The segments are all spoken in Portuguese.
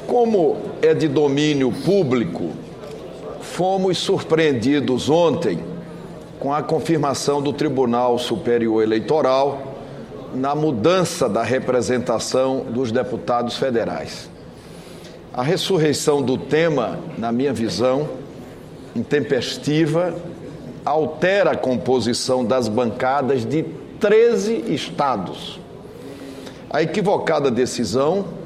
Como é de domínio público, fomos surpreendidos ontem com a confirmação do Tribunal Superior Eleitoral na mudança da representação dos deputados federais. A ressurreição do tema, na minha visão, intempestiva, altera a composição das bancadas de 13 estados. A equivocada decisão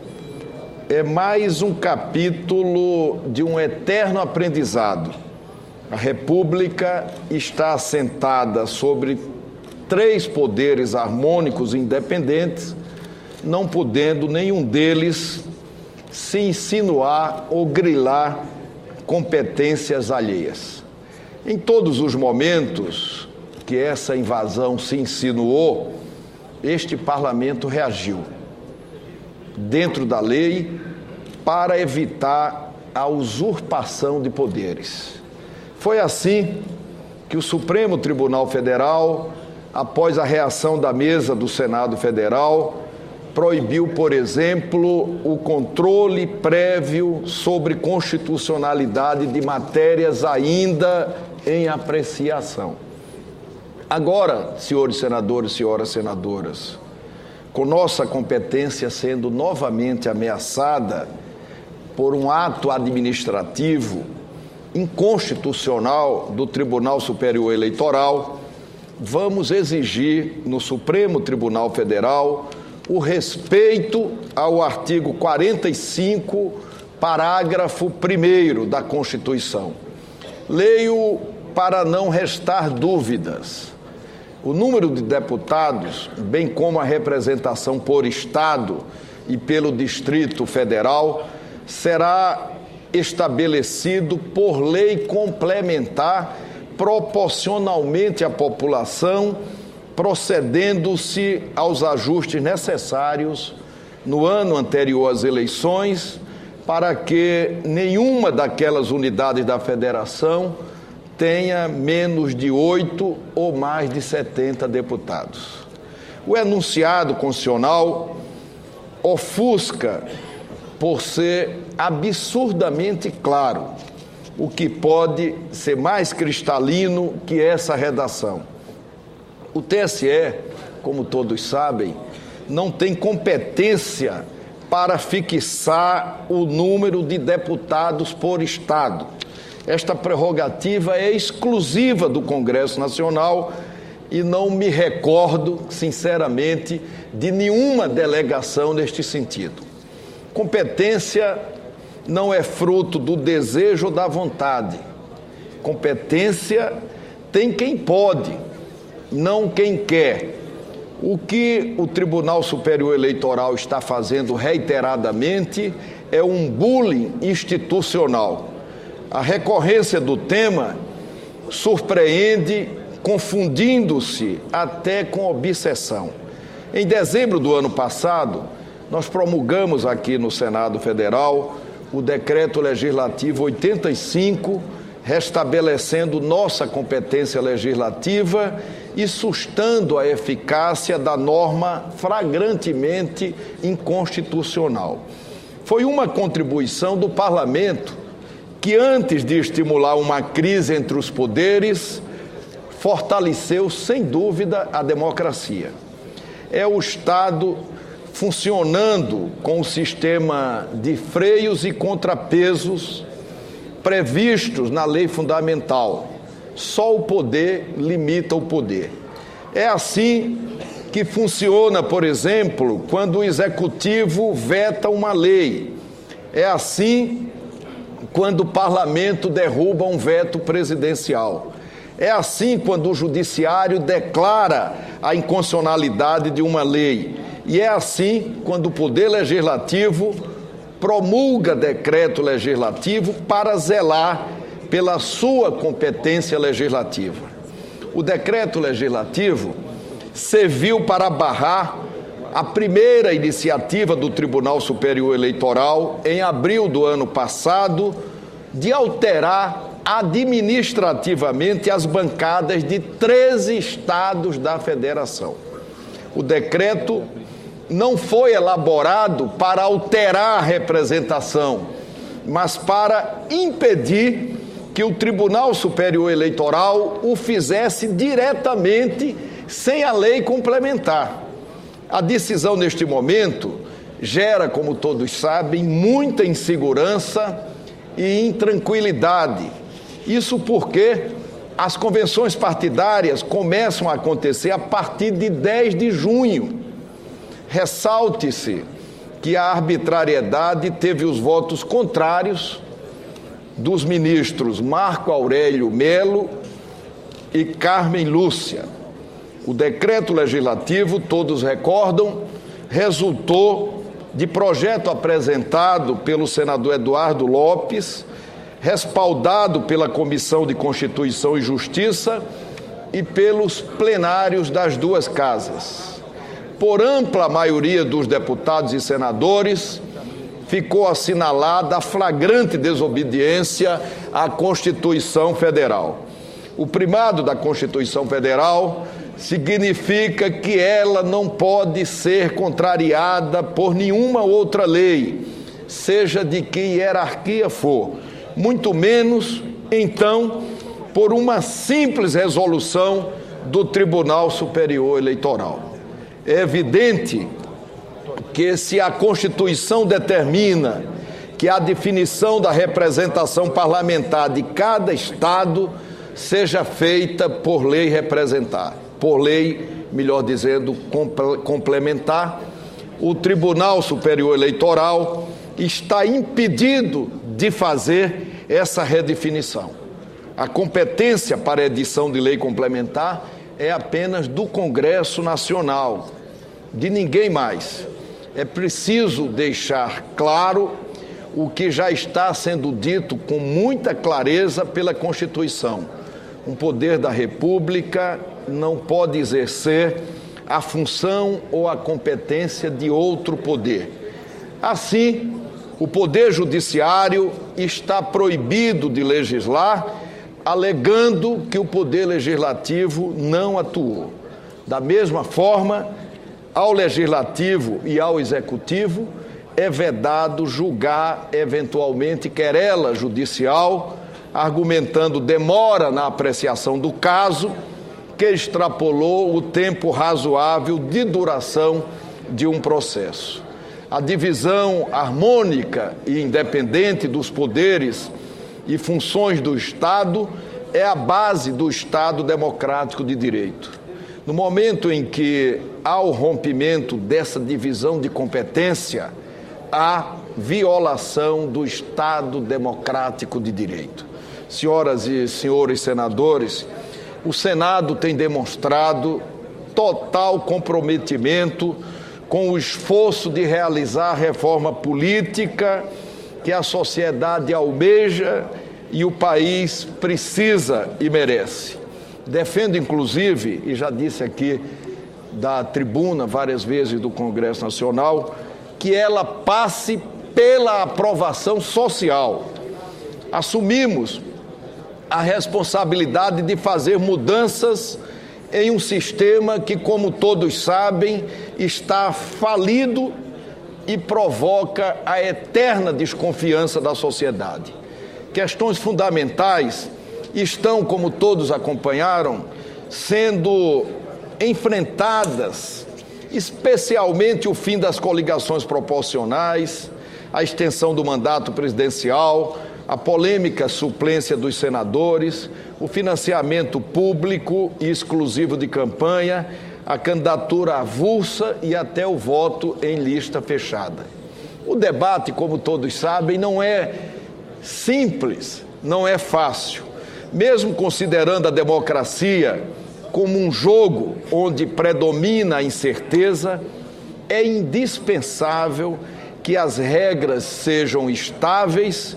é mais um capítulo de um eterno aprendizado. A República está assentada sobre 3 poderes harmônicos e independentes, não podendo nenhum deles se insinuar ou grilar competências alheias. Em todos os momentos que essa invasão se insinuou, este parlamento reagiu dentro da lei para evitar a usurpação de poderes. Foi assim que o Supremo Tribunal Federal, após a reação da mesa do Senado Federal, proibiu, por exemplo, o controle prévio sobre constitucionalidade de matérias ainda em apreciação. Agora, senhores senadores e senhoras senadoras, com nossa competência sendo novamente ameaçada por um ato administrativo inconstitucional do Tribunal Superior Eleitoral, vamos exigir no Supremo Tribunal Federal o respeito ao artigo 45, parágrafo 1º da Constituição. Leio para não restar dúvidas. O número de deputados, bem como a representação por Estado e pelo Distrito Federal, será estabelecido por lei complementar proporcionalmente à população, procedendo-se aos ajustes necessários no ano anterior às eleições, para que nenhuma daquelas unidades da federação tenha menos de 8 ou mais de 70 deputados. O enunciado constitucional ofusca por ser absurdamente claro, o que pode ser mais cristalino que essa redação. O TSE, como todos sabem, não tem competência para fixar o número de deputados por estado. Esta prerrogativa é exclusiva do Congresso Nacional e não me recordo, sinceramente, de nenhuma delegação neste sentido. Competência não é fruto do desejo ou da vontade. Competência tem quem pode, não quem quer. O que o Tribunal Superior Eleitoral está fazendo reiteradamente é um bullying institucional. A recorrência do tema surpreende, confundindo-se até com obsessão. Em dezembro do ano passado, nós promulgamos aqui no Senado Federal o Decreto Legislativo 85, restabelecendo nossa competência legislativa e sustando a eficácia da norma flagrantemente inconstitucional. Foi uma contribuição do Parlamento que, antes de estimular uma crise entre os poderes, fortaleceu, sem dúvida, a democracia. É o Estado funcionando com o sistema de freios e contrapesos previstos na lei fundamental. Só o poder limita o poder. É assim que funciona, por exemplo, quando o Executivo veta uma lei. É assim quando o Parlamento derruba um veto presidencial. É assim quando o Judiciário declara a inconstitucionalidade de uma lei. E é assim quando o Poder Legislativo promulga decreto legislativo para zelar pela sua competência legislativa. O decreto legislativo serviu para barrar a primeira iniciativa do Tribunal Superior Eleitoral, em abril do ano passado, de alterar administrativamente as bancadas de 13 estados da federação. O decreto não foi elaborado para alterar a representação, mas para impedir que o Tribunal Superior Eleitoral o fizesse diretamente sem a lei complementar. A decisão neste momento gera, como todos sabem, muita insegurança e intranquilidade. Isso porque as convenções partidárias começam a acontecer a partir de 10 de junho. Ressalte-se que a arbitrariedade teve os votos contrários dos ministros Marco Aurélio Melo e Carmen Lúcia. O decreto legislativo, todos recordam, resultou de projeto apresentado pelo senador Eduardo Lopes, respaldado pela Comissão de Constituição e Justiça e pelos plenários das duas casas. Por ampla maioria dos deputados e senadores, ficou assinalada a flagrante desobediência à Constituição Federal. O primado da Constituição Federal significa que ela não pode ser contrariada por nenhuma outra lei, seja de que hierarquia for, muito menos, então, por uma simples resolução do Tribunal Superior Eleitoral. É evidente que se a Constituição determina que a definição da representação parlamentar de cada Estado seja feita por lei melhor dizendo, complementar, o Tribunal Superior Eleitoral está impedido de fazer essa redefinição. A competência para a edição de lei complementar é apenas do Congresso Nacional, de ninguém mais. É preciso deixar claro o que já está sendo dito com muita clareza pela Constituição. Um poder da República não pode exercer a função ou a competência de outro poder. Assim, o Poder Judiciário está proibido de legislar, alegando que o Poder Legislativo não atuou. Da mesma forma, ao Legislativo e ao Executivo é vedado julgar eventualmente querela judicial, argumentando demora na apreciação do caso, que extrapolou o tempo razoável de duração de um processo. A divisão harmônica e independente dos poderes e funções do Estado é a base do Estado democrático de direito. No momento em que há o rompimento dessa divisão de competência, há violação do Estado democrático de direito. Senhoras e senhores senadores, o Senado tem demonstrado total comprometimento com o esforço de realizar a reforma política que a sociedade almeja e o país precisa e merece. Defendo, inclusive, e já disse aqui da tribuna várias vezes do Congresso Nacional, que ela passe pela aprovação social. Assumimos a responsabilidade de fazer mudanças em um sistema que, como todos sabem, está falido e provoca a eterna desconfiança da sociedade. Questões fundamentais estão, como todos acompanharam, sendo enfrentadas, especialmente o fim das coligações proporcionais, a extensão do mandato presidencial, a polêmica suplência dos senadores, o financiamento público e exclusivo de campanha, a candidatura avulsa e até o voto em lista fechada. O debate, como todos sabem, não é simples, não é fácil. Mesmo considerando a democracia como um jogo onde predomina a incerteza, é indispensável que as regras sejam estáveis,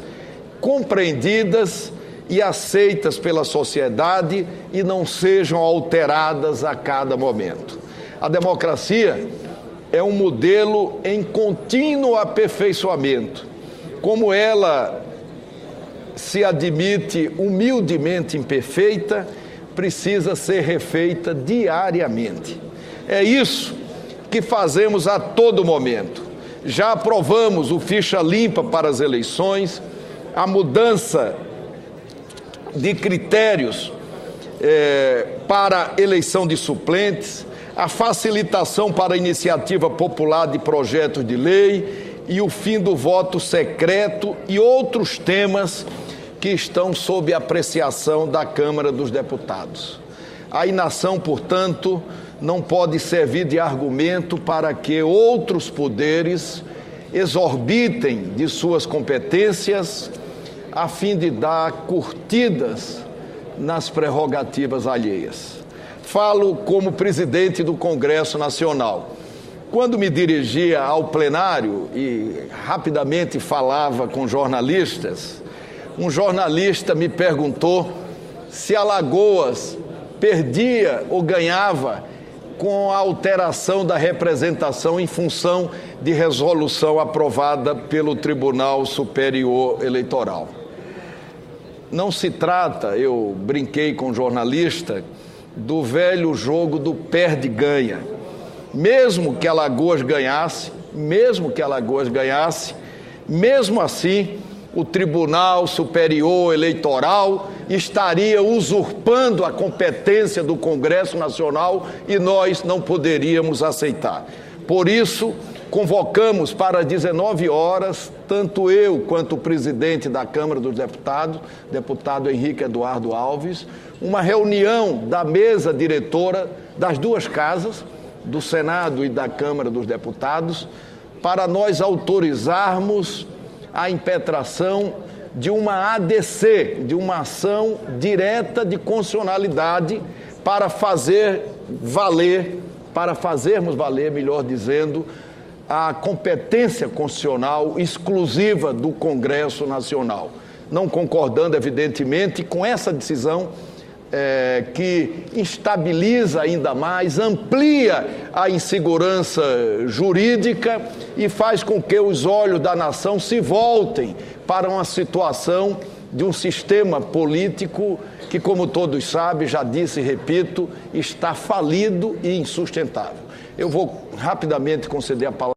compreendidas e aceitas pela sociedade e não sejam alteradas a cada momento. A democracia é um modelo em contínuo aperfeiçoamento. Como ela se admite humildemente imperfeita, precisa ser refeita diariamente. É isso que fazemos a todo momento. Já aprovamos o ficha limpa para as eleições, a mudança de critérios para eleição de suplentes, a facilitação para a iniciativa popular de projetos de lei e o fim do voto secreto e outros temas que estão sob apreciação da Câmara dos Deputados. A inação, portanto, não pode servir de argumento para que outros poderes exorbitem de suas competências a fim de dar curtidas nas prerrogativas alheias. Falo como presidente do Congresso Nacional. Quando me dirigia ao plenário e rapidamente falava com jornalistas, um jornalista me perguntou se Alagoas perdia ou ganhava com a alteração da representação em função de resolução aprovada pelo Tribunal Superior Eleitoral. Não se trata, eu brinquei com o jornalista, do velho jogo do perde-ganha. Mesmo que Alagoas ganhasse, mesmo assim, o Tribunal Superior Eleitoral estaria usurpando a competência do Congresso Nacional e nós não poderíamos aceitar. Por isso, convocamos para 19 horas, tanto eu quanto o presidente da Câmara dos Deputados, deputado Henrique Eduardo Alves, uma reunião da mesa diretora das duas casas, do Senado e da Câmara dos Deputados, para nós autorizarmos a impetração de uma ADC, de uma ação direta de constitucionalidade para fazermos valer, melhor dizendo, a competência constitucional exclusiva do Congresso Nacional. Não concordando, evidentemente, com essa decisão que instabiliza ainda mais, amplia a insegurança jurídica e faz com que os olhos da nação se voltem para uma situação de um sistema político que, como todos sabem, já disse e repito, está falido e insustentável. Eu vou rapidamente conceder a palavra